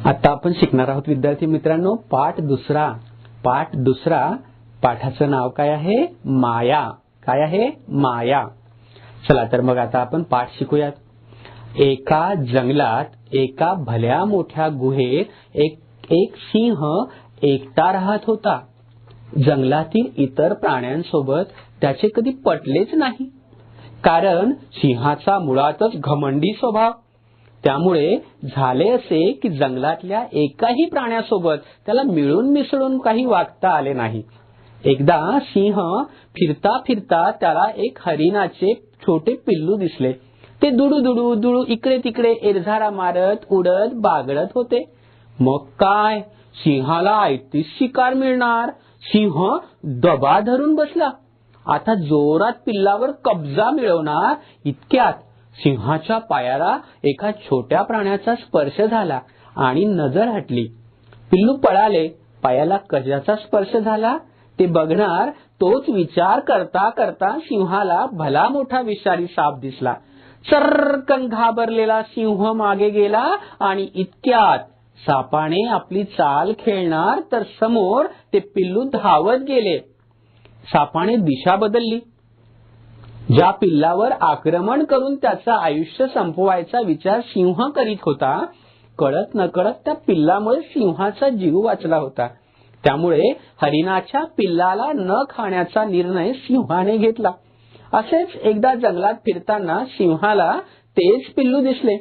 आता आपण शिकणार आहोत विद्यार्थी मित्रांनो पाठ दुसरा। पाठाचं नाव काय आहे? माया। काय आहे? माया। चला तर मग आता आपण पाठ शिकूयात। एका जंगलात एका भल्या मोठ्या गुहेत एक सिंह एकटा राहत होता। जंगलातील इतर प्राण्यांसोबत त्याचे कधी पटलेच नाही, कारण सिंहाचा मुळातच घमंडी स्वभाव। त्यामुळे झाले असे की जंगलातल्या एकाही प्राण्यासोबत त्याला मिळून मिसळून काही वागता आले नाही। एकदा सिंह फिरता फिरता त्याला एक हरिणाचे छोटे पिल्लू दिसले। ते दुडू दुडू दुडू इकडे तिकडे एरझारा मारत उडत बागडत होते। मग काय, सिंहाला आयतीच शिकार मिळणार। सिंह दबा धरून बसला। आता जोरात पिल्लावर कब्जा मिळवणार। इतक्यात सिंहाच्या पायाला एका छोट्या प्राण्याचा स्पर्श झाला आणि नजर हटली। पिल्लू पळाले। पायाला कशाचा स्पर्श झाला ते बघणार तोच विचार करता करता सिंहाला भला मोठा विषारी साप दिसला। चर्रकन घाबरलेला सिंह मागे गेला आणि इतक्यात सापाने आपली चाल खेळणार तर समोर ते पिल्लू धावत गेले। सापाने दिशा बदलली। ज्या पिल्लावर आक्रमण करून त्याचं आयुष्य संपवायचा विचार सिंह करीत होता, कळत नकळत त्या पिल्लामुळे सिंहाचा जीव वाचला होता। त्यामुळे हरिणाच्या पिल्लाला न खाण्याचा निर्णय सिंहाने घेतला। असेच एकदा जंगलात फिरताना सिंहाला तेच पिल्लू दिसले।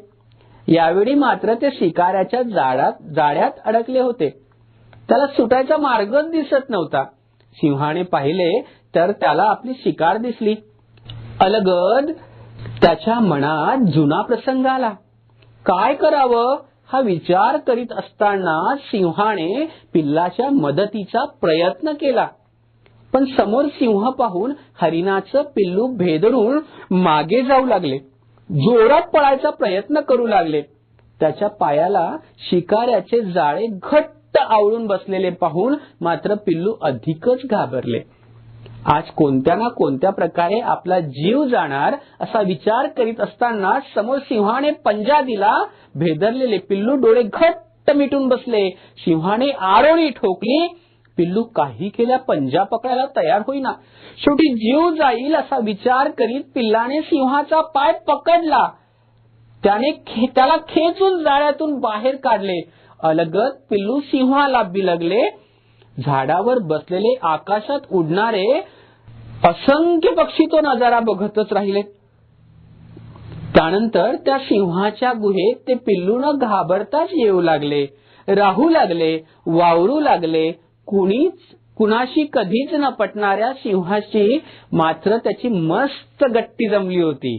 यावेळी मात्र ते शिकाऱ्याच्या जाळ्यात अडकले होते। त्याला सुटायचा मार्गच दिसत नव्हता। सिंहाने पाहिले तर त्याला आपली शिकार दिसली। अलगद त्याच्या मनात जुना प्रसंग आला। काय करावं हा विचार करीत असताना सिंहाने पिल्लाच्या मदतीचा प्रयत्न केला, पण समोर सिंह पाहून हरिणाचं पिल्लू भेदरून मागे जाऊ लागले। जोरात पळायचा प्रयत्न करू लागले। त्याच्या पायाला शिकाऱ्याचे जाळे घट्ट आवळून बसलेले पाहून मात्र पिल्लू अधिकच घाबरले। आज कोणत्या ना कोणत्या प्रकारे आपला जीव जाणार असा विचार करीत असताना समोर सिंहाने पंजा दिला। भेदरलेले पिल्लू डोळे घट्ट मिटून बसले। सिंहाने आरोळी ठोकली। पिल्लू काही केल्या पंजा पकडायला तयार होईना। शेवटी जीव जाईल असा विचार करीत पिल्लाने सिंहाचा पाय पकडला। त्याला खेचून जाळ्यातून बाहेर काढले। अलगद पिल्लू सिंहाला बिलगले। झाडावर बसलेले आकाशात उडणारे असंख्य पक्षी तो नजारा बघतच राहिले। त्यानंतर त्या सिंहाच्या गुहेत ते पिल्लू न घाबरताच येऊ लागले, राहू लागले, वावरू लागले। कुणाशी कधीच न पटणाऱ्या सिंहाशी मात्र त्याची मस्त गट्टी जमली होती।